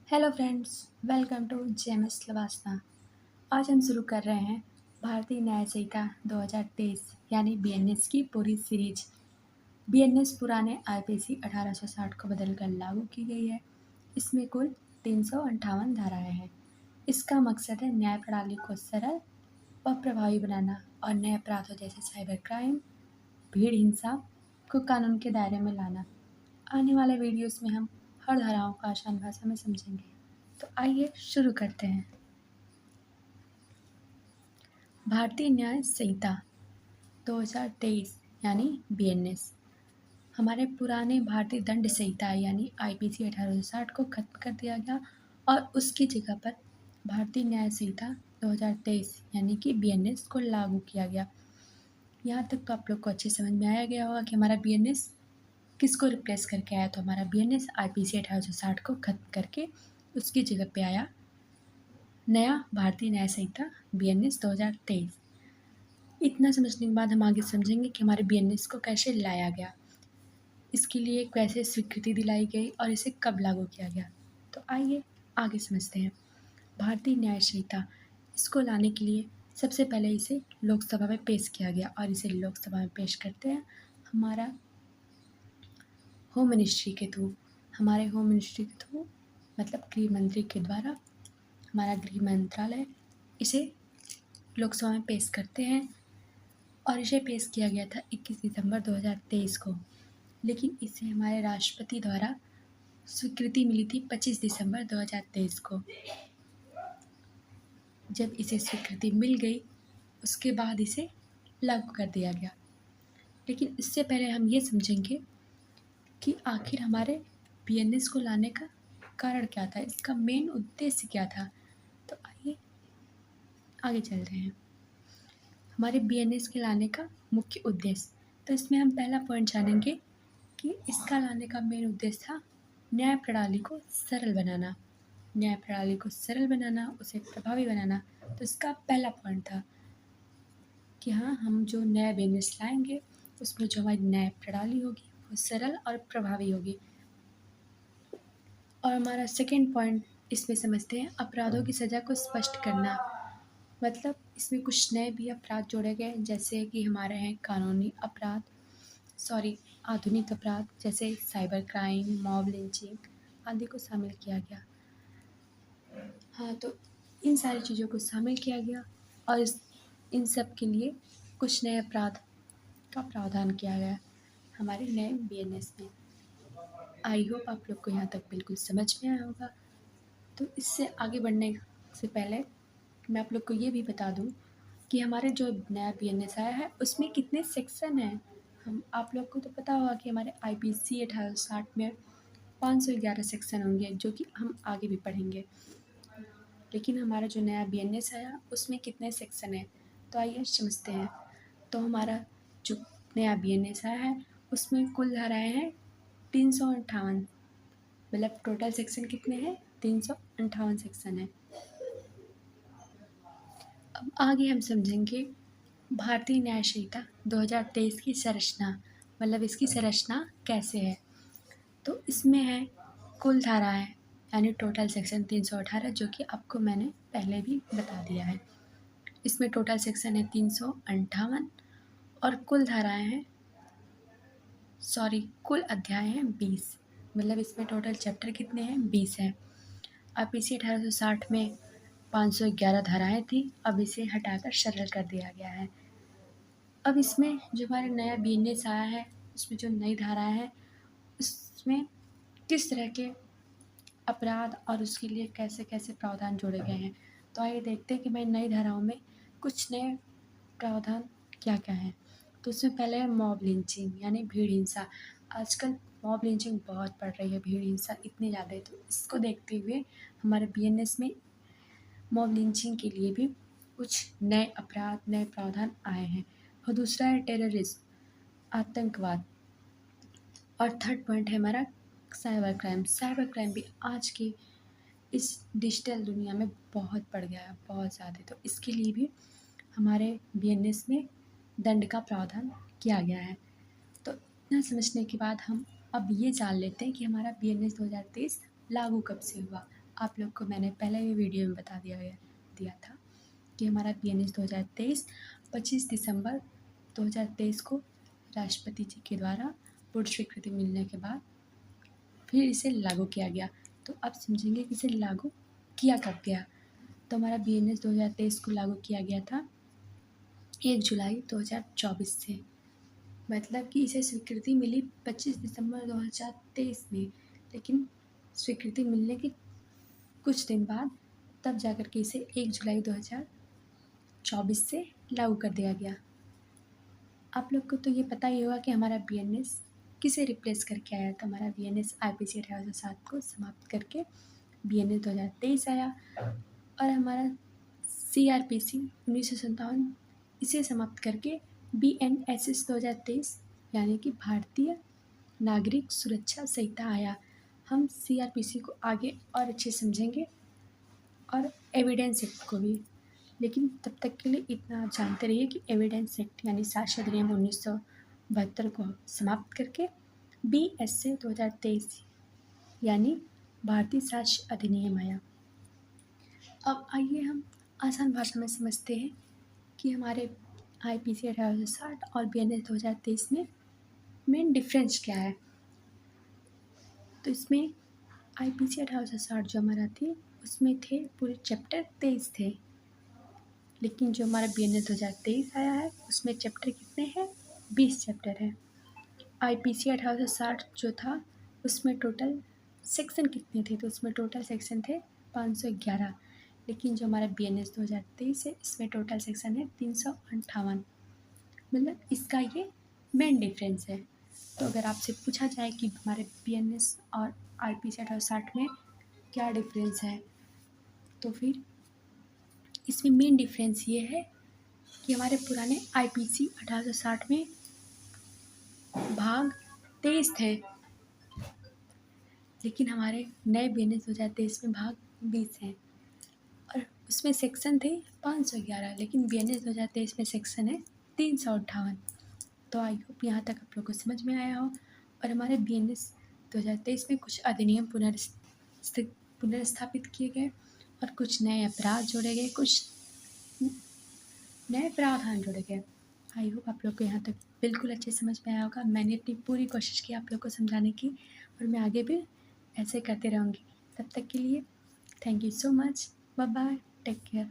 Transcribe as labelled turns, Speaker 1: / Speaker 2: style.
Speaker 1: Hello friends, welcome to JMS Lavasna. आज हम शुरू कर रहे हैं भारतीय न्याय संहिता 2023 यानी बीएनएस की पूरी सीरीज। बीएनएस पुराने आईपीसी 1860 को बदलकर लागू की गई है। इसमें कुल 358 धाराएं हैं। इसका मकसद है न्याय प्रणाली को सरल और प्रभावी बनाना और नए अपराधों जैसे साइबर क्राइम, भीड़ हिंसा को कानून के दायरे में लाना। आने वाले वीडियोस में हम हर धाराओं को आसान भाषा में समझेंगे। तो आइए शुरू करते हैं। भारतीय न्याय संहिता 2023 यानी बीएनएस हमारे पुराने भारतीय दंड संहिता यानी आईपीसी 1860 को खत्म कर दिया गया और उसकी जगह पर भारतीय न्याय संहिता 2023 यानी कि बीएनएस को लागू किया गया। यहाँ तक तो आप लोग को अच्छे समझ में आया गया होगा कि हमारा बीएनएस किसको रिप्लेस करके आया। तो हमारा बीएनएस आईपीसी 1860 को खत्म करके उसकी जगह पे आया नया भारतीय न्याय संहिता बीएनएस 2023। इतना समझने के बाद हम आगे समझेंगे कि हमारे बीएनएस को कैसे लाया गया, इसके लिए कैसे स्वीकृति दिलाई गई और इसे कब लागू किया गया। तो आइए आगे समझते हैं। भारतीय न्याय संहिता इसको लाने के लिए सबसे पहले इसे लोकसभा में पेश किया गया और इसे लोकसभा में पेश करते हैं हमारा होम मिनिस्ट्री के थ्रू। हमारे होम मिनिस्ट्री के थ्रू मतलब गृह मंत्री के द्वारा हमारा गृह मंत्रालय इसे लोकसभा में पेश करते हैं और इसे पेश किया गया था 21 दिसंबर 2023 को, लेकिन इसे हमारे राष्ट्रपति द्वारा स्वीकृति मिली थी 25 दिसंबर 2023 को। जब इसे स्वीकृति मिल गई उसके बाद इसे लागू कर दिया गया। लेकिन इससे पहले हम ये समझेंगे कि आखिर हमारे बीएनएस को लाने का कारण क्या था, इसका मेन उद्देश्य क्या था। तो आइए आगे चलते हैं। हमारे बीएनएस के लाने का मुख्य उद्देश्य, तो इसमें हम पहला पॉइंट जानेंगे कि इसका लाने का मेन उद्देश्य था न्याय प्रणाली को सरल बनाना। न्याय प्रणाली को सरल बनाना, उसे प्रभावी बनाना। तो इसका पहला पॉइंट था कि हाँ, हम जो नया बीएनएस लाएंगे उसमें जो हमारी न्याय प्रणाली होगी वो सरल और प्रभावी होगी। और हमारा सेकेंड पॉइंट इसमें समझते हैं अपराधों की सज़ा को स्पष्ट करना। मतलब इसमें कुछ नए भी अपराध जोड़े गए जैसे कि हमारे हैं कानूनी अपराध, आधुनिक अपराध जैसे साइबर क्राइम, मॉब लिंचिंग आदि को शामिल किया गया। हाँ, तो इन सारी चीज़ों को शामिल किया गया और इन सब के लिए कुछ नए अपराध का प्रावधान किया गया हमारे नए बीएनएस में। आई होप आप लोग को यहाँ तक बिल्कुल समझ में आया होगा। तो इससे आगे बढ़ने से पहले मैं आप लोग को ये भी बता दूँ कि हमारे जो नया बीएनएस आया है उसमें कितने सेक्शन हैं। हम आप लोग को तो पता होगा कि हमारे आईपीसी 1860 में 511 सेक्शन होंगे जो कि हम आगे भी पढ़ेंगे। लेकिन हमारा जो नया बीएनएस आया उसमें कितने सेक्शन हैं, तो आइए समझते हैं। तो हमारा जो नया बीएनएस आया है उसमें कुल धाराएं हैं 358। मतलब टोटल सेक्शन कितने हैं, 358 सेक्शन है। अब आगे हम समझेंगे भारतीय न्याय संहिता 2023 की संरचना। मतलब इसकी संरचना कैसे है। तो इसमें है कुल धाराएं यानी टोटल सेक्शन 318 जो कि आपको मैंने पहले भी बता दिया है। इसमें टोटल सेक्शन है 358 और कुल धाराएं हैं कुल अध्याय हैं 20। मतलब इसमें टोटल चैप्टर कितने हैं, 20 हैं। अब इसी 1860 में 511 धाराएं थी, अब इसे हटाकर सरल कर दिया गया है। अब इसमें जो हमारा नया बीएनएस आया है उसमें जो नई धाराएं हैं उसमें किस तरह के अपराध और उसके लिए कैसे कैसे प्रावधान जोड़े गए हैं। तो आइए देखते हैं कि भाई नई धाराओं में कुछ नए प्रावधान क्या क्या हैं। तो उसमें पहले है मॉब लिंचिंग यानी भीड़ हिंसा। आजकल मॉब लिंचिंग बहुत बढ़ रही है, भीड़ हिंसा इतनी ज़्यादा है। तो इसको देखते हुए हमारे बीएनएस में मॉब लिंचिंग के लिए भी कुछ नए अपराध, नए प्रावधान आए हैं। और दूसरा है टेररिज्म, आतंकवाद। और थर्ड पॉइंट है हमारा साइबर क्राइम। साइबर क्राइम भी आज की इस डिजिटल दुनिया में बहुत बढ़ गया है, बहुत ज़्यादा। तो इसके लिए भी हमारे बीएनएस में दंड का प्रावधान किया गया है। तो इतना समझने के बाद हम अब ये जान लेते हैं कि हमारा बीएनएस 2023 लागू कब से हुआ। आप लोग को मैंने पहले भी वीडियो में बता दिया था कि हमारा BNS 2023 25 दिसंबर 2023 को राष्ट्रपति जी के द्वारा पूर्ण स्वीकृति मिलने के बाद फिर इसे लागू किया गया। तो अब समझेंगे कि इसे लागू किया कब गया। तो हमारा BNS 2023 को लागू किया गया था 1 जुलाई 2024 से, मतलब कि इसे स्वीकृति मिली 25 दिसंबर 2023 में, लेकिन स्वीकृति मिलने के कुछ दिन बाद तब जाकर के इसे 1 जुलाई 2024 से लागू कर दिया गया। आप लोग को तो ये पता ही होगा कि हमारा BNS किसे रिप्लेस करके आया था। हमारा BNS IPC 1807 को समाप्त करके BNS 2023 आया और हमारा CRPC 1957 इसे समाप्त करके BNSS 2023 यानी कि भारतीय नागरिक सुरक्षा संहिता आया। हम CRPC को आगे और अच्छे समझेंगे और एविडेंस एक्ट को भी, लेकिन तब तक के लिए इतना आप जानते रहिए कि एविडेंस एक्ट यानी साक्ष्य अधिनियम 1972 को समाप्त करके BSA 2023 यानी भारतीय साक्ष्य अधिनियम आया। अब आइए हम आसान भाषा में समझते हैं कि हमारे IPC 1860 और BNS 2023 में मेन डिफरेंस क्या है। तो इसमें IPC 1860 जो हमारा थी उसमें थे पूरे चैप्टर 23 थे, लेकिन जो हमारा BNS 2023 आया है उसमें चैप्टर कितने हैं, 20 चैप्टर हैं। IPC 1860 जो था उसमें टोटल सेक्शन कितने थे, तो उसमें टोटल सेक्शन थे 511, लेकिन जो हमारा BNS 2023 है इसमें टोटल सेक्शन है 358। मतलब इसका ये मेन डिफरेंस है। तो अगर आपसे पूछा जाए कि हमारे BNS और IPC 1860 में क्या डिफरेंस है, तो फिर इसमें मेन डिफरेंस ये है कि हमारे पुराने IPC 1860 में भाग 23 थे, लेकिन हमारे नए BNS 2023 में भाग 20 हैं और उसमें सेक्शन थे 511, लेकिन BNS 2023 में सेक्शन है 358। तो आई होप यहाँ तक आप लोग को समझ में आया हो। और हमारे BNS 2023 में कुछ अधिनियम पुनर्स्थापित किए गए और कुछ नए अपराध जोड़े गए, कुछ नए प्रावधान जोड़े गए। आई होप आप लोग को यहाँ तक बिल्कुल अच्छे समझ में आया होगा। मैंने अपनी पूरी कोशिश की आप लोग को समझाने की और मैं आगे भी ऐसे करते रहूँगी। तब तक के लिए thank you so much, bye bye, take care.